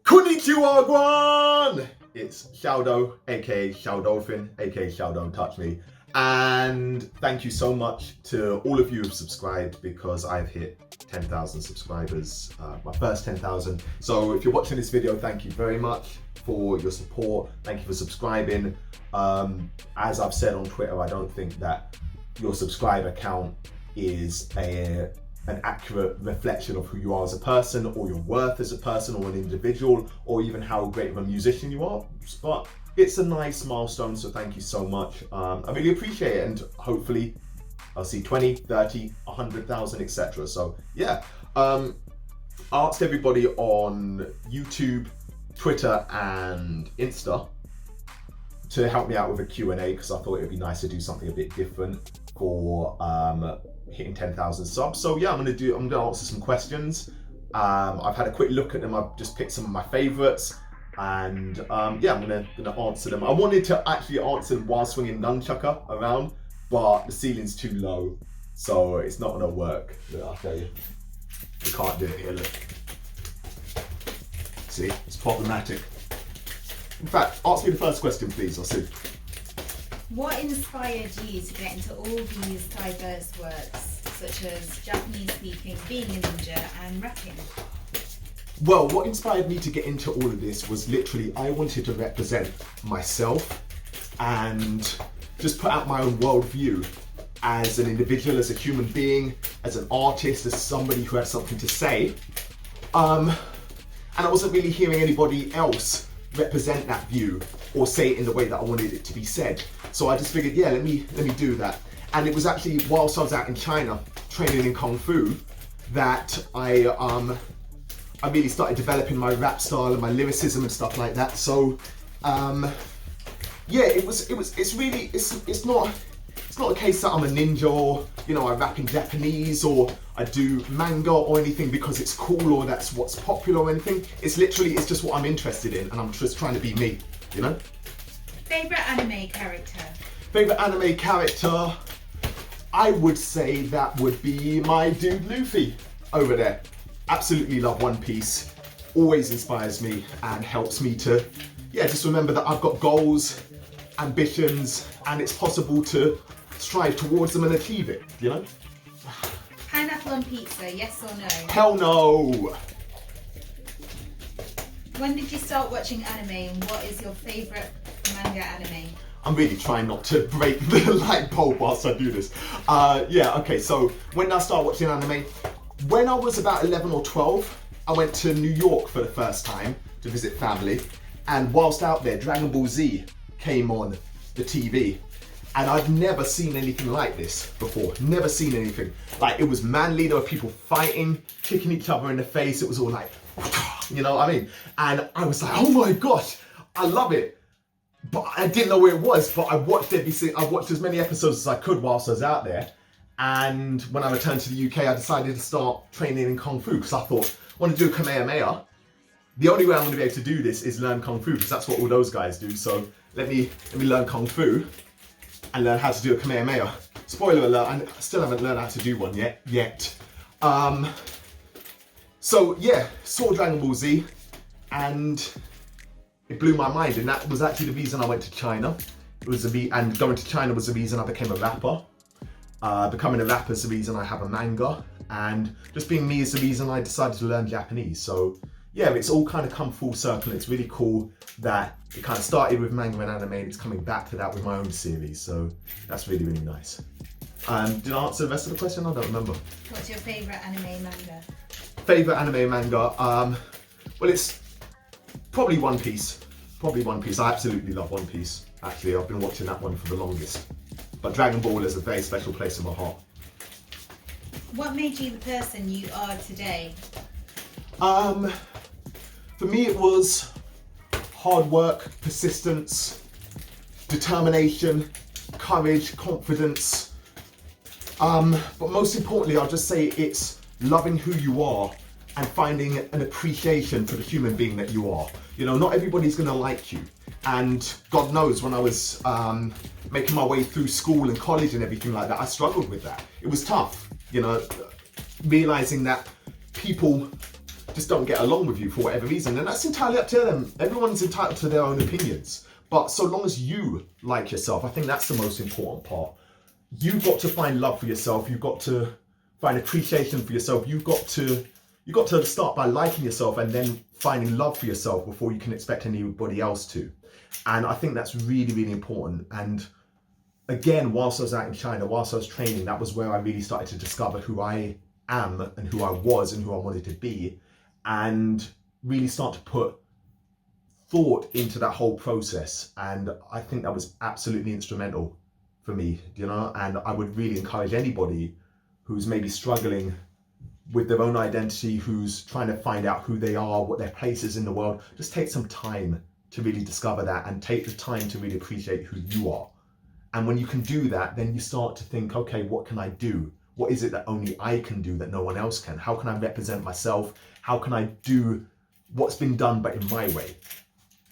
Konnichiwa, Guan! It's Shao, aka Shao Dolphin, aka Shao Don't Touch Me. And thank you so much to all of you who've subscribed, because I've hit 10,000 subscribers, my first 10,000. So if you're watching this video, thank you very much for your support. Thank you for subscribing. As I've said on Twitter, I don't think that your subscriber count is an accurate reflection of who you are as a person, or your worth as a person or an individual, or even how great of a musician you are. But it's a nice milestone, so thank you so much. I really appreciate it, and hopefully I'll see 20, 30, 100,000, etc. So yeah, I asked everybody on YouTube, Twitter and Insta to help me out with a Q&A, because I thought it'd be nice to do something a bit different for hitting 10,000 subs. So yeah, I'm gonna answer some questions. I've had a quick look at them. I've just picked some of my favorites, and yeah, I'm gonna answer them. I wanted to actually answer them while swinging Nunchaku around, but the ceiling's too low, so it's not gonna work. I'll tell you, you can't do it here. Look, see, it's problematic. In fact, ask me the first question, please. I'll see. What inspired you to get into all these diverse works, such as Japanese speaking, being a ninja, and rapping? Well, what inspired me to get into all of this was literally I wanted to represent myself and just put out my own worldview as an individual, as a human being, as an artist, as somebody who had something to say. And I wasn't really hearing anybody else represent that view or say it in the way that I wanted it to be said. So I just figured, yeah, let me do that. And it was actually whilst I was out in China training in Kung Fu that I really started developing my rap style and my lyricism and stuff like that. So yeah, it's not a case that I'm a ninja, or I rap in Japanese, or I do manga or anything because it's cool or that's what's popular or anything. It's just what I'm interested in, and I'm just trying to be me, Favorite anime character? Favorite anime character? I would say that would be my dude Luffy over there. Absolutely love One Piece. Always inspires me and helps me to, just remember that I've got goals, ambitions, and it's possible to strive towards them and achieve it, Pineapple on pizza, yes or no? Hell no! When did you start watching anime, and what is your favorite manga anime? I'm really trying not to break the light bulb whilst I do this. Okay, so when I started watching anime, when I was about 11 or 12, I went to New York for the first time to visit family, and whilst out there, Dragon Ball Z came on the TV, and I'd never seen anything like this before. Never seen anything. Like, it was manly, there were people fighting, kicking each other in the face, it was all like, you know what I mean? And I was like, oh my gosh, I love it. But I didn't know where it was, but I watched as many episodes as I could whilst I was out there. And when I returned to the UK, I decided to start training in Kung Fu, because I thought, I want to do a Kamehameha. The only way I'm going to be able to do this is learn Kung Fu, because that's what all those guys do. So let me learn Kung Fu and learn how to do a Kamehameha. Spoiler alert, I still haven't learned how to do one yet. So yeah, saw Dragon Ball Z, and it blew my mind, and that was actually the reason I went to China. And going to China was the reason I became a rapper. Becoming a rapper is the reason I have a manga, and just being me is the reason I decided to learn Japanese. So yeah, it's all kind of come full circle. It's really cool that it kind of started with manga and anime, and it's coming back to that with my own series. So that's really, really nice. Did I answer the rest of the question? I don't remember. What's your favourite anime manga? Favourite anime manga? Well, it's probably One Piece. Probably One Piece. I absolutely love One Piece. Actually, I've been watching that one for the longest. But Dragon Ball is a very special place in my heart. What made you the person you are today? For me it was hard work, persistence, determination, courage, confidence. But most importantly, I'll just say it's loving who you are and finding an appreciation for the human being that you are. Not everybody's gonna like you. And God knows, when I was making my way through school and college and everything like that, I struggled with that. It was tough, realizing that people just don't get along with you for whatever reason, and that's entirely up to them. Everyone's entitled to their own opinions. But so long as you like yourself, I think that's the most important part. You've got to find love for yourself. You've got to find appreciation for yourself. You've got to start by liking yourself and then finding love for yourself before you can expect anybody else to. And I think that's really, really important. And again, whilst I was out in China, whilst I was training, that was where I really started to discover who I am and who I was and who I wanted to be, and really start to put thought into that whole process. And I think that was absolutely instrumental for me, you know, and I would really encourage anybody who's maybe struggling with their own identity, who's trying to find out who they are, what their place is in the world, just take some time to really discover that and take the time to really appreciate who you are. And when you can do that, then you start to think, okay, what can I do? What is it that only I can do that no one else can? How can I represent myself? How can I do what's been done but in my way?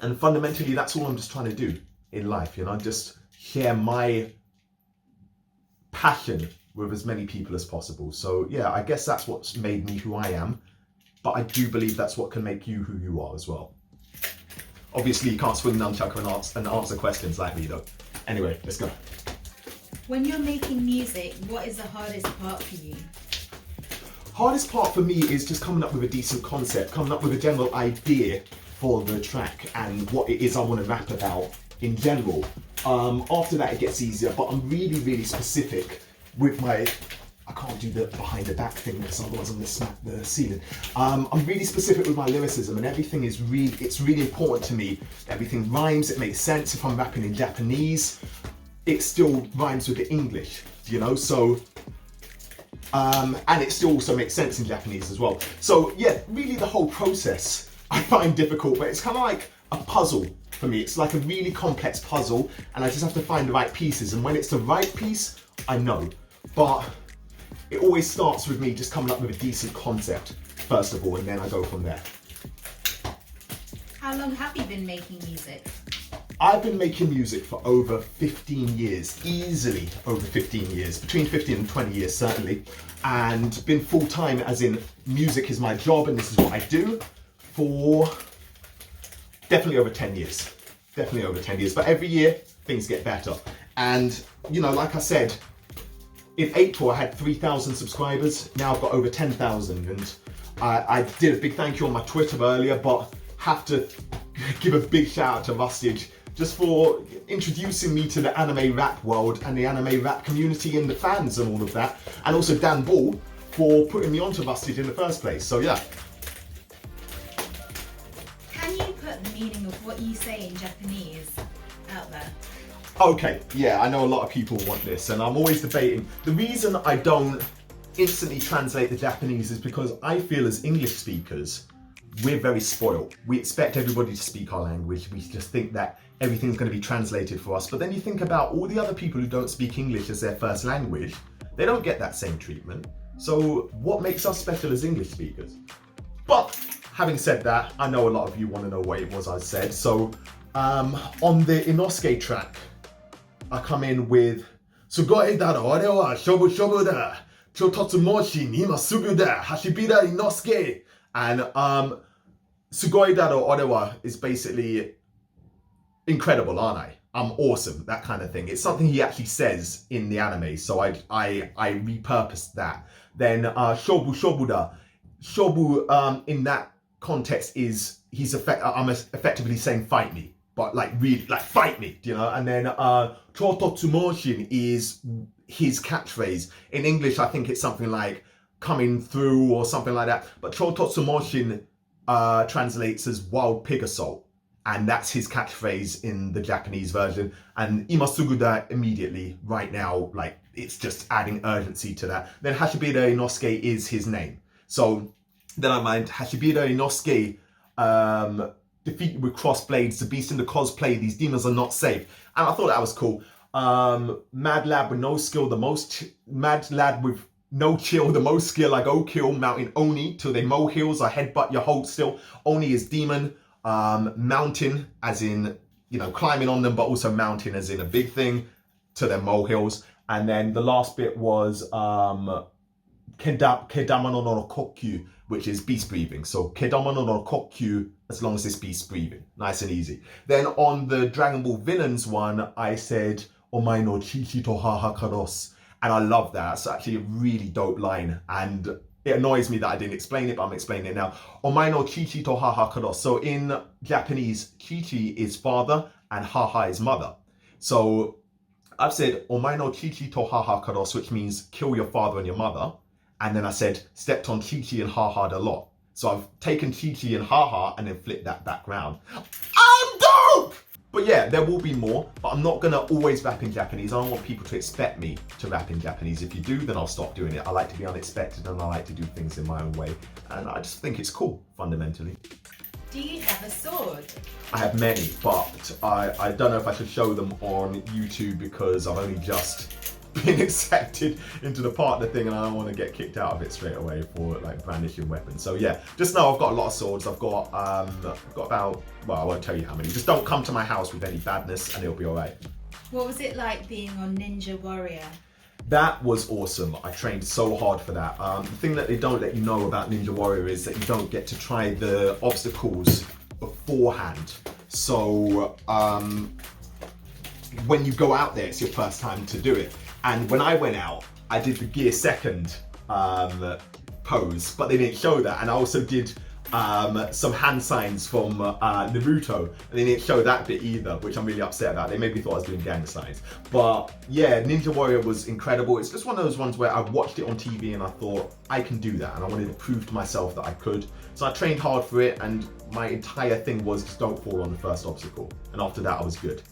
And fundamentally, that's all I'm just trying to do in life, you know, just share my passion with as many people as possible. So yeah, I guess that's what's made me who I am, but I do believe that's what can make you who you are as well. Obviously, you can't swing Nunchaku and answer questions like me though. Anyway, let's go. When you're making music, what is the hardest part for you? Hardest part for me is just coming up with a decent concept, coming up with a general idea for the track and what it is I want to rap about in general. After that, it gets easier, but I'm really, really specific with my... I can't do the behind the back thing because otherwise I'm going to smack the ceiling. I'm really specific with my lyricism, and everything is it's really important to me. Everything rhymes, it makes sense. If I'm rapping in Japanese, it still rhymes with the English, you know, so... and it still also makes sense in Japanese as well. So yeah, really the whole process I find difficult, but it's kind of like a puzzle for me. It's like a really complex puzzle, and I just have to find the right pieces. And when it's the right piece, I know. But it always starts with me just coming up with a decent concept, first of all, and then I go from there. How long have you been making music? I've been making music for over 15 years, easily over 15 years, between 15 and 20 years certainly, and been full-time as in music is my job and this is what I do for definitely over 10 years. Definitely over 10 years, but every year things get better. And, you know, like I said, in April I had 3,000 subscribers, now I've got over 10,000, and I did a big thank you on my Twitter earlier, but have to give a big shout out to Rustage just for introducing me to the anime rap world and the anime rap community and the fans and all of that, and also Dan Ball for putting me onto Rustage in the first place, so yeah. Can you put the meaning of what you say in Japanese out there? Okay, yeah, I know a lot of people want this, and I'm always debating. The reason I don't instantly translate the Japanese is because I feel as English speakers, we're very spoiled. We expect everybody to speak our language. We just think that everything's going to be translated for us. But then you think about all the other people who don't speak English as their first language, they don't get that same treatment. So what makes us special as English speakers? But having said that, I know a lot of you want to know what it was I said. So on the Inosuke track, I come in with Sugoi daro, ore wa shobu shobu da. Chototsu moshi ni ima sugu da. Hashibira Inosuke. And Sugoi daro ore wa is basically incredible, aren't I? I'm awesome, that kind of thing. It's something he actually says in the anime, so I repurposed that. Then shobu shobu da. Shobu in that context is I'm effectively saying fight me. But like really, like fight me, you know? And then Chototsu is his catchphrase. In English, I think it's something like coming through or something like that. But Chototsu translates as wild pig assault. And that's his catchphrase in the Japanese version. And Imasuguda immediately, right now, like it's just adding urgency to that. Then Hashibira Inosuke is his name. So then I mind Hashibira Inosuke, defeated with cross blades, the beast in the cosplay, these demons are not safe. And I thought that was cool. Mad lad with no skill, mad lad with no chill, the most skill, I go kill mountain Oni till they molehills, I headbutt your hold still. Oni is demon, mountain as in, you know, climbing on them, but also mountain as in a big thing to their molehills. And then the last bit was kedama no kokyu, which is beast breathing. So kedama no kokyu, as long as it's beast breathing. Nice and easy. Then on the Dragon Ball Villains one, I said omae no chichi to haha karos. And I love that. It's actually a really dope line. And it annoys me that I didn't explain it, but I'm explaining it now. Omae no chichi to haha karos. So in Japanese, chichi is father and haha is mother. So I've said omae no chichi to haha karos, which means kill your father and your mother. And then I said stepped on chichi and haha a lot. So I've taken chichi and haha and then flipped that back round. I'm dope! But yeah, there will be more, but I'm not gonna always rap in Japanese. I don't want people to expect me to rap in Japanese. If you do, then I'll stop doing it. I like to be unexpected and I like to do things in my own way. And I just think it's cool, fundamentally. Do you have a sword? I have many, but I don't know if I should show them on YouTube because I've only just been accepted into the partner thing and I don't want to get kicked out of it straight away for like brandishing weapons. So yeah, just know I've got a lot of swords. I've got about, well, I won't tell you how many. Just don't come to my house with any badness and it'll be all right. What was it like being on Ninja Warrior? That was awesome. I trained so hard for that. The thing that they don't let you know about Ninja Warrior is that you don't get to try the obstacles beforehand. So when you go out there, it's your first time to do it. And when I went out, I did the gear second pose, but they didn't show that. And I also did some hand signs from Naruto, and they didn't show that bit either, which I'm really upset about. They maybe thought I was doing gang signs. But yeah, Ninja Warrior was incredible. It's just one of those ones where I watched it on TV and I thought, I can do that. And I wanted to prove to myself that I could. So I trained hard for it, and my entire thing was just don't fall on the first obstacle. And after that, I was good.